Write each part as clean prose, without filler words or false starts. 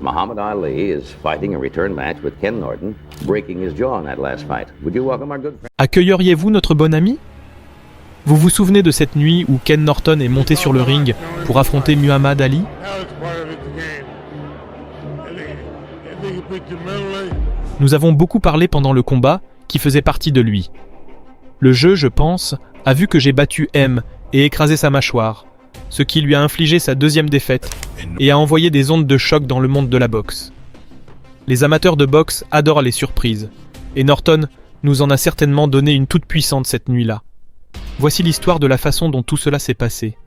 Muhammad Ali is fighting a return match with Ken Norton, breaking his jaw in that last fight. Would you welcome our good friend? Accueilleriez-vous notre bon ami ? Vous vous souvenez de cette nuit où Ken Norton est monté sur le ring pour affronter Muhammad Ali ? Nous avons beaucoup parlé pendant le combat qui faisait partie de lui. Le jeu, je pense, a vu que j'ai battu M et écrasé sa mâchoire, ce qui lui a infligé sa deuxième défaite et a envoyé des ondes de choc dans le monde de la boxe. Les amateurs de boxe adorent les surprises, et Norton nous en a certainement donné une toute puissante cette nuit-là. Voici l'histoire de la façon dont tout cela s'est passé.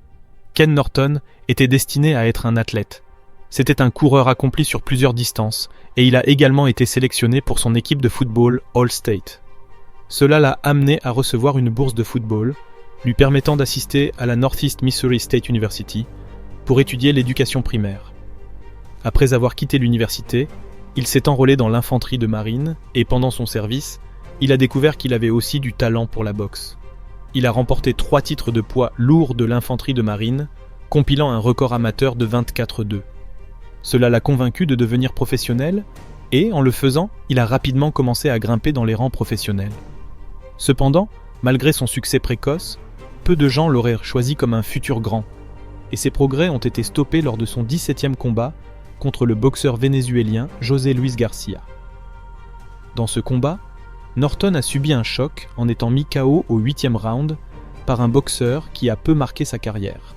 Ken Norton était destiné à être un athlète. C'était un coureur accompli sur plusieurs distances, et il a également été sélectionné pour son équipe de football All-State. Cela l'a amené à recevoir une bourse de football, lui permettant d'assister à la Northeast Missouri State University pour étudier l'éducation primaire. Après avoir quitté l'université, il s'est enrôlé dans l'infanterie de marine et pendant son service, il a découvert qu'il avait aussi du talent pour la boxe. Il a remporté 3 titres de poids lourd de l'infanterie de marine, compilant un record amateur de 24-2. Cela l'a convaincu de devenir professionnel et, en le faisant, il a rapidement commencé à grimper dans les rangs professionnels. Cependant, malgré son succès précoce, peu de gens l'auraient choisi comme un futur grand, et ses progrès ont été stoppés lors de son 17e combat contre le boxeur vénézuélien José Luis Garcia. Dans ce combat, Norton a subi un choc en étant mis KO au 8e round par un boxeur qui a peu marqué sa carrière.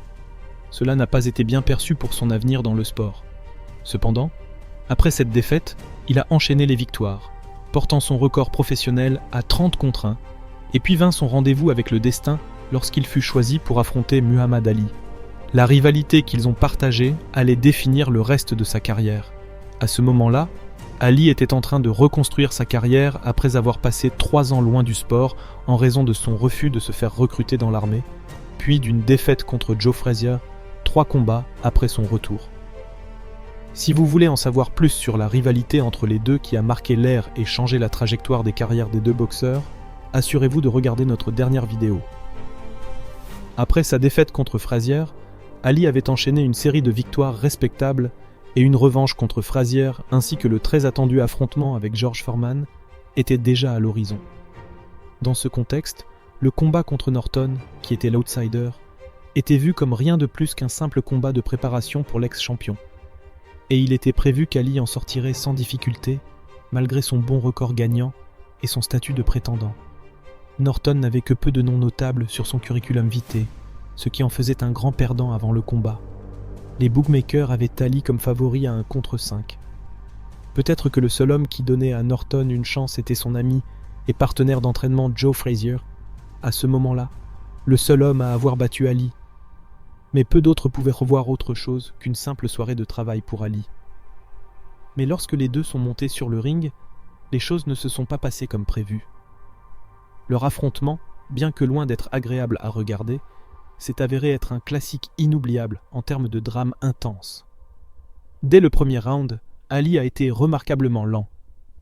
Cela n'a pas été bien perçu pour son avenir dans le sport. Cependant, après cette défaite, il a enchaîné les victoires, portant son record professionnel à 30 contre 1, et puis vint son rendez-vous avec le destin lorsqu'il fut choisi pour affronter Muhammad Ali. La rivalité qu'ils ont partagée allait définir le reste de sa carrière. À ce moment-là, Ali était en train de reconstruire sa carrière après avoir passé 3 ans loin du sport en raison de son refus de se faire recruter dans l'armée, puis d'une défaite contre Joe Frazier, 3 combats après son retour. Si vous voulez en savoir plus sur la rivalité entre les deux qui a marqué l'ère et changé la trajectoire des carrières des deux boxeurs, assurez-vous de regarder notre dernière vidéo. Après sa défaite contre Frazier, Ali avait enchaîné une série de victoires respectables et une revanche contre Frazier ainsi que le très attendu affrontement avec George Foreman était déjà à l'horizon. Dans ce contexte, le combat contre Norton, qui était l'outsider, était vu comme rien de plus qu'un simple combat de préparation pour l'ex-champion. Et il était prévu qu'Ali en sortirait sans difficulté, malgré son bon record gagnant et son statut de prétendant. Norton n'avait que peu de noms notables sur son curriculum vitae, ce qui en faisait un grand perdant avant le combat. Les bookmakers avaient Ali comme favori à 1 contre 5. Peut-être que le seul homme qui donnait à Norton une chance était son ami et partenaire d'entraînement Joe Frazier. À ce moment-là, le seul homme à avoir battu Ali. Mais peu d'autres pouvaient revoir autre chose qu'une simple soirée de travail pour Ali. Mais lorsque les deux sont montés sur le ring, les choses ne se sont pas passées comme prévu. Leur affrontement, bien que loin d'être agréable à regarder, s'est avéré être un classique inoubliable en termes de drame intense. Dès le premier round, Ali a été remarquablement lent.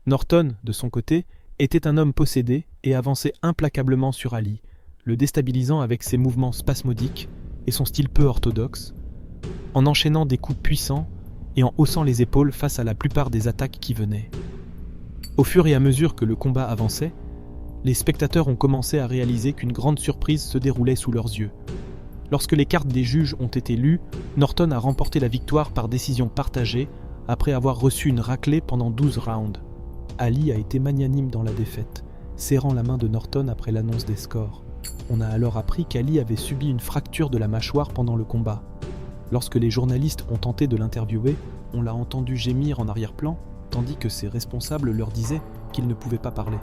Norton, de son côté, était un homme possédé et avançait implacablement sur Ali, le déstabilisant avec ses mouvements spasmodiques et son style peu orthodoxe, en enchaînant des coups puissants et en haussant les épaules face à la plupart des attaques qui venaient. Au fur et à mesure que le combat avançait, les spectateurs ont commencé à réaliser qu'une grande surprise se déroulait sous leurs yeux. Lorsque les cartes des juges ont été lues, Norton a remporté la victoire par décision partagée après avoir reçu une raclée pendant 12 rounds. Ali a été magnanime dans la défaite, serrant la main de Norton après l'annonce des scores. On a alors appris qu'Ali avait subi une fracture de la mâchoire pendant le combat. Lorsque les journalistes ont tenté de l'interviewer, on l'a entendu gémir en arrière-plan, tandis que ses responsables leur disaient qu'il ne pouvait pas parler.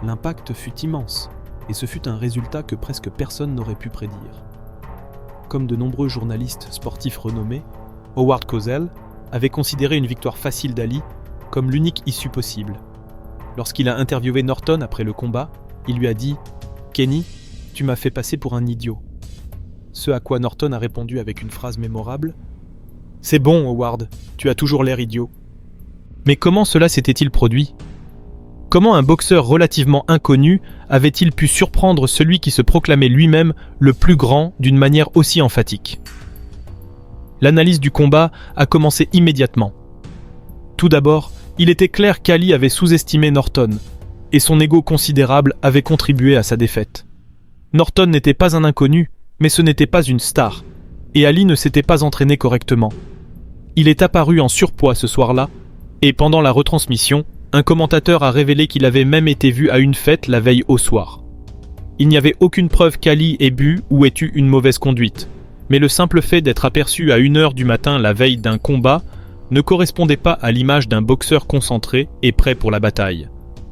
L'impact fut immense, et ce fut un résultat que presque personne n'aurait pu prédire. Comme de nombreux journalistes sportifs renommés, Howard Cosell avait considéré une victoire facile d'Ali comme l'unique issue possible. Lorsqu'il a interviewé Norton après le combat, il lui a dit « Kenny, tu m'as fait passer pour un idiot ». Ce à quoi Norton a répondu avec une phrase mémorable « C'est bon, Howard, tu as toujours l'air idiot ». Mais comment cela s'était-il produit ? Comment un boxeur relativement inconnu avait-il pu surprendre celui qui se proclamait lui-même le plus grand d'une manière aussi emphatique ? L'analyse du combat a commencé immédiatement. Tout d'abord, il était clair qu'Ali avait sous-estimé Norton, et son ego considérable avait contribué à sa défaite. Norton n'était pas un inconnu, mais ce n'était pas une star, et Ali ne s'était pas entraîné correctement. Il est apparu en surpoids ce soir-là, et pendant la retransmission, un commentateur a révélé qu'il avait même été vu à une fête la veille au soir. Il n'y avait aucune preuve qu'Ali ait bu ou ait eu une mauvaise conduite, mais le simple fait d'être aperçu à 1h du matin la veille d'un combat ne correspondait pas à l'image d'un boxeur concentré et prêt pour la bataille.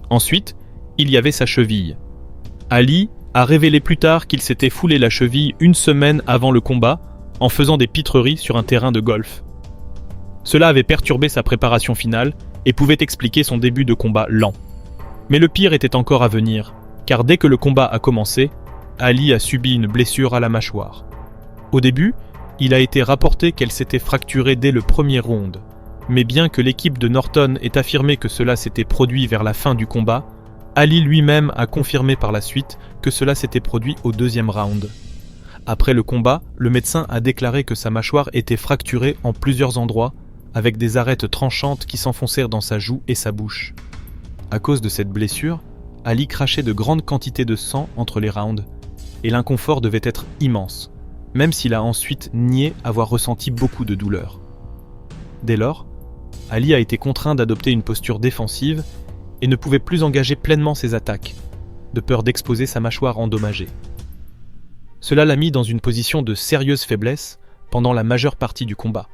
Ensuite, il y avait sa cheville. Ali a révélé plus tard qu'il s'était foulé la cheville une semaine avant le combat en faisant des pitreries sur un terrain de golf. Cela avait perturbé sa préparation finale et pouvait expliquer son début de combat lent. Mais le pire était encore à venir, car dès que le combat a commencé, Ali a subi une blessure à la mâchoire. Au début, il a été rapporté qu'elle s'était fracturée dès le premier round, mais bien que l'équipe de Norton ait affirmé que cela s'était produit vers la fin du combat, Ali lui-même a confirmé par la suite que cela s'était produit au deuxième round. Après le combat, le médecin a déclaré que sa mâchoire était fracturée en plusieurs endroits, avec des arêtes tranchantes qui s'enfoncèrent dans sa joue et sa bouche. À cause de cette blessure, Ali crachait de grandes quantités de sang entre les rounds, et l'inconfort devait être immense, même s'il a ensuite nié avoir ressenti beaucoup de douleur. Dès lors, Ali a été contraint d'adopter une posture défensive et ne pouvait plus engager pleinement ses attaques, de peur d'exposer sa mâchoire endommagée. Cela l'a mis dans une position de sérieuse faiblesse pendant la majeure partie du combat.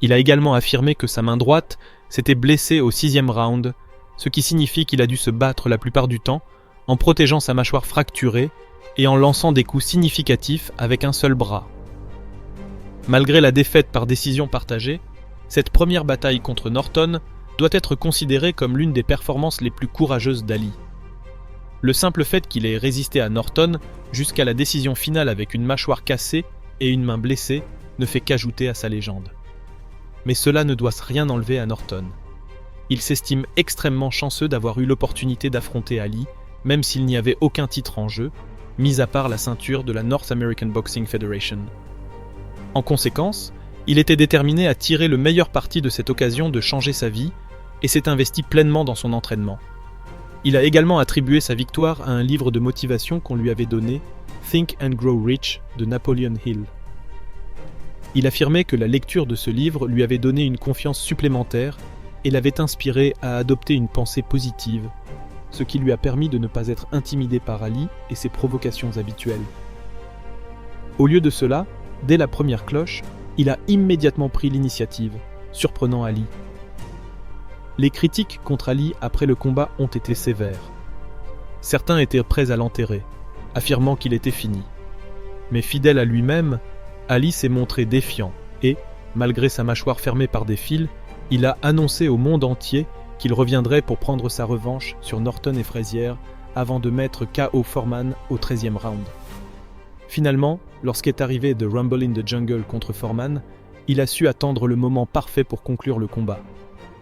Il a également affirmé que sa main droite s'était blessée au 6e round, ce qui signifie qu'il a dû se battre la plupart du temps en protégeant sa mâchoire fracturée et en lançant des coups significatifs avec un seul bras. Malgré la défaite par décision partagée, cette première bataille contre Norton doit être considérée comme l'une des performances les plus courageuses d'Ali. Le simple fait qu'il ait résisté à Norton jusqu'à la décision finale avec une mâchoire cassée et une main blessée ne fait qu'ajouter à sa légende. Mais cela ne doit rien enlever à Norton. Il s'estime extrêmement chanceux d'avoir eu l'opportunité d'affronter Ali, même s'il n'y avait aucun titre en jeu, mis à part la ceinture de la North American Boxing Federation. En conséquence, il était déterminé à tirer le meilleur parti de cette occasion de changer sa vie et s'est investi pleinement dans son entraînement. Il a également attribué sa victoire à un livre de motivation qu'on lui avait donné, Think and Grow Rich de Napoleon Hill. Il affirmait que la lecture de ce livre lui avait donné une confiance supplémentaire et l'avait inspiré à adopter une pensée positive, ce qui lui a permis de ne pas être intimidé par Ali et ses provocations habituelles. Au lieu de cela, dès la première cloche, il a immédiatement pris l'initiative, surprenant Ali. Les critiques contre Ali après le combat ont été sévères. Certains étaient prêts à l'enterrer, affirmant qu'il était fini. Mais fidèle à lui-même, Ali s'est montré défiant et, malgré sa mâchoire fermée par des fils, il a annoncé au monde entier qu'il reviendrait pour prendre sa revanche sur Norton et Frazier avant de mettre KO Foreman au 13e round. Finalement, lorsqu'est arrivé The Rumble in the Jungle contre Foreman, il a su attendre le moment parfait pour conclure le combat.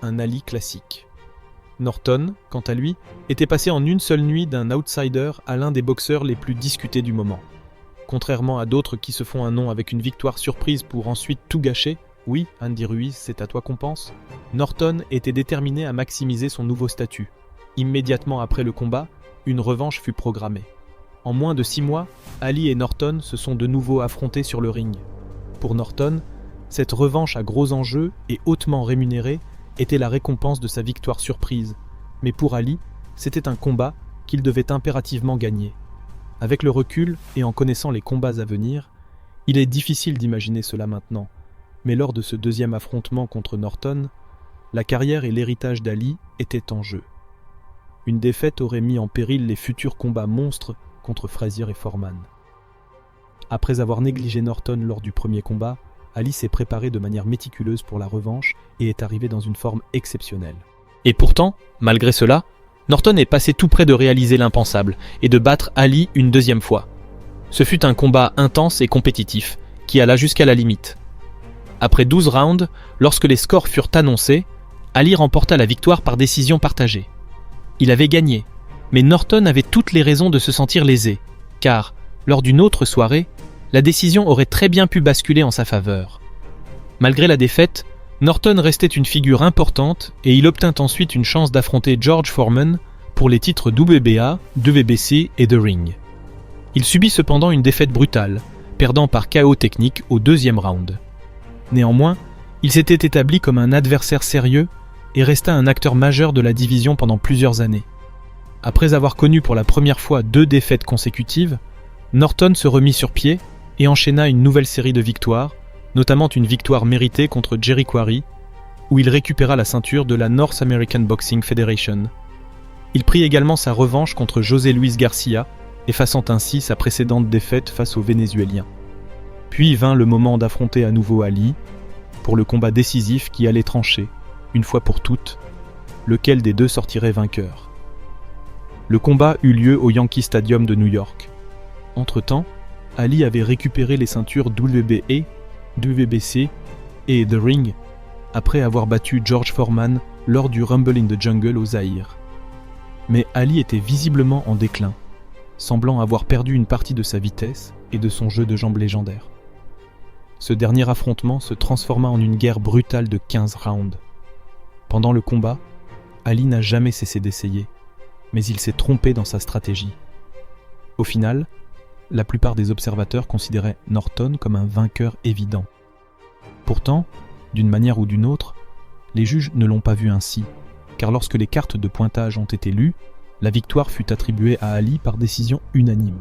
Un Ali classique. Norton, quant à lui, était passé en une seule nuit d'un outsider à l'un des boxeurs les plus discutés du moment. Contrairement à d'autres qui se font un nom avec une victoire surprise pour ensuite tout gâcher, oui, Andy Ruiz, c'est à toi qu'on pense, Norton était déterminé à maximiser son nouveau statut. Immédiatement après le combat, une revanche fut programmée. En moins de 6 mois, Ali et Norton se sont de nouveau affrontés sur le ring. Pour Norton, cette revanche à gros enjeux et hautement rémunérée était la récompense de sa victoire surprise. Mais pour Ali, c'était un combat qu'il devait impérativement gagner. Avec le recul et en connaissant les combats à venir, il est difficile d'imaginer cela maintenant. Mais lors de ce deuxième affrontement contre Norton, la carrière et l'héritage d'Ali étaient en jeu. Une défaite aurait mis en péril les futurs combats monstres contre Frazier et Foreman. Après avoir négligé Norton lors du premier combat, Ali s'est préparé de manière méticuleuse pour la revanche et est arrivé dans une forme exceptionnelle. Et pourtant, malgré cela, Norton est passé tout près de réaliser l'impensable et de battre Ali une deuxième fois. Ce fut un combat intense et compétitif, qui alla jusqu'à la limite. Après 12 rounds, lorsque les scores furent annoncés, Ali remporta la victoire par décision partagée. Il avait gagné, mais Norton avait toutes les raisons de se sentir lésé, car, lors d'une autre soirée, la décision aurait très bien pu basculer en sa faveur. Malgré la défaite, Norton restait une figure importante et il obtint ensuite une chance d'affronter George Foreman pour les titres WBA, WBC et The Ring. Il subit cependant une défaite brutale, perdant par KO technique au deuxième round. Néanmoins, il s'était établi comme un adversaire sérieux et resta un acteur majeur de la division pendant plusieurs années. Après avoir connu pour la première fois 2 défaites consécutives, Norton se remit sur pied et enchaîna une nouvelle série de victoires, notamment une victoire méritée contre Jerry Quarry, où il récupéra la ceinture de la North American Boxing Federation. Il prit également sa revanche contre José Luis Garcia, effaçant ainsi sa précédente défaite face aux Vénézuéliens. Puis vint le moment d'affronter à nouveau Ali, pour le combat décisif qui allait trancher, une fois pour toutes, lequel des deux sortirait vainqueur. Le combat eut lieu au Yankee Stadium de New York. Entre-temps, Ali avait récupéré les ceintures WBA, WBC et The Ring après avoir battu George Foreman lors du Rumble in the Jungle au Zaïre. Mais Ali était visiblement en déclin, semblant avoir perdu une partie de sa vitesse et de son jeu de jambes légendaire. Ce dernier affrontement se transforma en une guerre brutale de 15 rounds. Pendant le combat, Ali n'a jamais cessé d'essayer, mais il s'est trompé dans sa stratégie. Au final, la plupart des observateurs considéraient Norton comme un vainqueur évident. Pourtant, d'une manière ou d'une autre, les juges ne l'ont pas vu ainsi, car lorsque les cartes de pointage ont été lues, la victoire fut attribuée à Ali par décision unanime.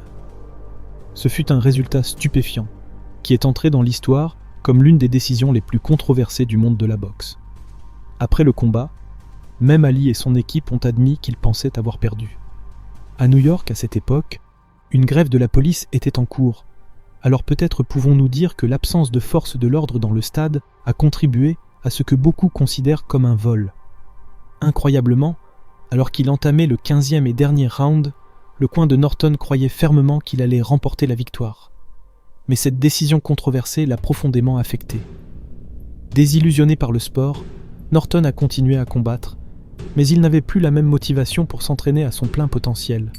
Ce fut un résultat stupéfiant, qui est entré dans l'histoire comme l'une des décisions les plus controversées du monde de la boxe. Après le combat, même Ali et son équipe ont admis qu'ils pensaient avoir perdu. À New York, à cette époque, une grève de la police était en cours, alors peut-être pouvons-nous dire que l'absence de force de l'ordre dans le stade a contribué à ce que beaucoup considèrent comme un vol. Incroyablement, alors qu'il entamait le 15e et dernier round, le coin de Norton croyait fermement qu'il allait remporter la victoire. Mais cette décision controversée l'a profondément affecté. Désillusionné par le sport, Norton a continué à combattre, mais il n'avait plus la même motivation pour s'entraîner à son plein potentiel.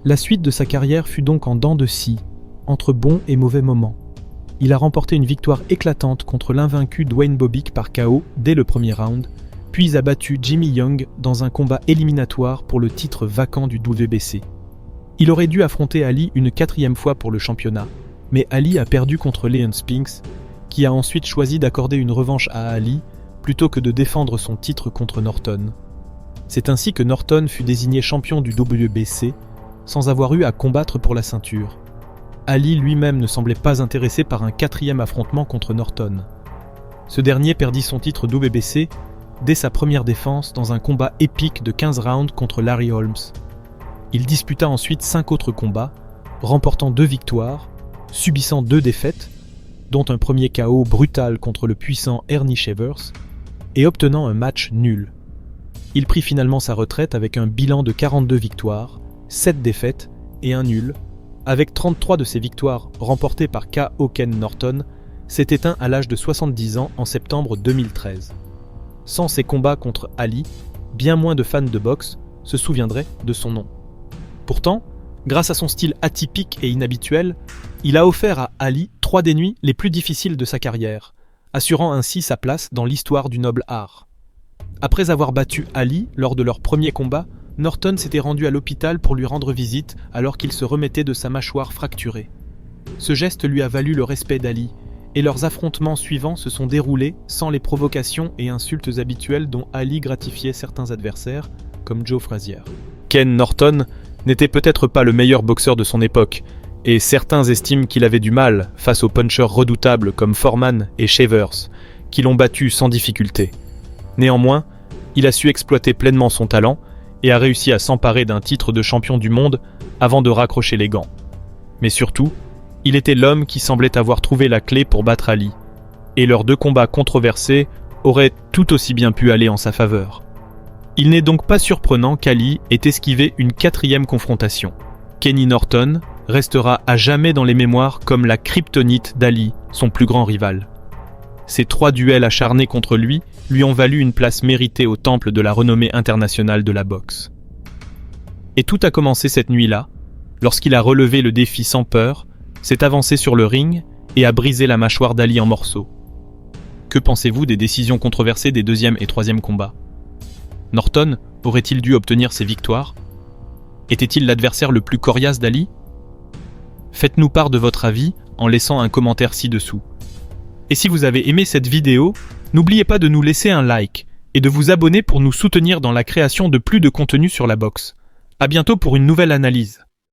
La suite de sa carrière fut donc en dents de scie, entre bons et mauvais moments. Il a remporté une victoire éclatante contre l'invaincu Dwayne Bobic par KO dès le premier round, puis a battu Jimmy Young dans un combat éliminatoire pour le titre vacant du WBC. Il aurait dû affronter Ali une 4e fois pour le championnat, mais Ali a perdu contre Leon Spinks, qui a ensuite choisi d'accorder une revanche à Ali plutôt que de défendre son titre contre Norton. C'est ainsi que Norton fut désigné champion du WBC, sans avoir eu à combattre pour la ceinture. Ali lui-même ne semblait pas intéressé par un 4e affrontement contre Norton. Ce dernier perdit son titre WBC dès sa première défense dans un combat épique de 15 rounds contre Larry Holmes. Il disputa ensuite 5 autres combats, remportant 2 victoires, subissant 2 défaites, dont un premier KO brutal contre le puissant Ernie Shavers, et obtenant un match nul. Il prit finalement sa retraite avec un bilan de 42 victoires, 7 défaites et un nul. Avec 33 de ses victoires remportées par K.O. Ken Norton, s'est éteint à l'âge de 70 ans en septembre 2013. Sans ses combats contre Ali, bien moins de fans de boxe se souviendraient de son nom. Pourtant, grâce à son style atypique et inhabituel, il a offert à Ali 3 des nuits les plus difficiles de sa carrière, assurant ainsi sa place dans l'histoire du noble art. Après avoir battu Ali lors de leur premier combat, Norton s'était rendu à l'hôpital pour lui rendre visite alors qu'il se remettait de sa mâchoire fracturée. Ce geste lui a valu le respect d'Ali, et leurs affrontements suivants se sont déroulés sans les provocations et insultes habituelles dont Ali gratifiait certains adversaires, comme Joe Frazier. Ken Norton n'était peut-être pas le meilleur boxeur de son époque, et certains estiment qu'il avait du mal face aux punchers redoutables comme Foreman et Shavers, qui l'ont battu sans difficulté. Néanmoins, il a su exploiter pleinement son talent et a réussi à s'emparer d'un titre de champion du monde avant de raccrocher les gants. Mais surtout, il était l'homme qui semblait avoir trouvé la clé pour battre Ali, et leurs 2 combats controversés auraient tout aussi bien pu aller en sa faveur. Il n'est donc pas surprenant qu'Ali ait esquivé une 4e confrontation. Kenny Norton restera à jamais dans les mémoires comme la kryptonite d'Ali, son plus grand rival. Ces 3 duels acharnés contre lui ont valu une place méritée au temple de la renommée internationale de la boxe. Et tout a commencé cette nuit-là, lorsqu'il a relevé le défi sans peur, s'est avancé sur le ring et a brisé la mâchoire d'Ali en morceaux. Que pensez-vous des décisions controversées des deuxième et troisième combats? Norton aurait-il dû obtenir ses victoires? Était-il l'adversaire le plus coriace d'Ali? Faites-nous part de votre avis en laissant un commentaire ci-dessous. Et si vous avez aimé cette vidéo, n'oubliez pas de nous laisser un like et de vous abonner pour nous soutenir dans la création de plus de contenu sur la boxe. À bientôt pour une nouvelle analyse.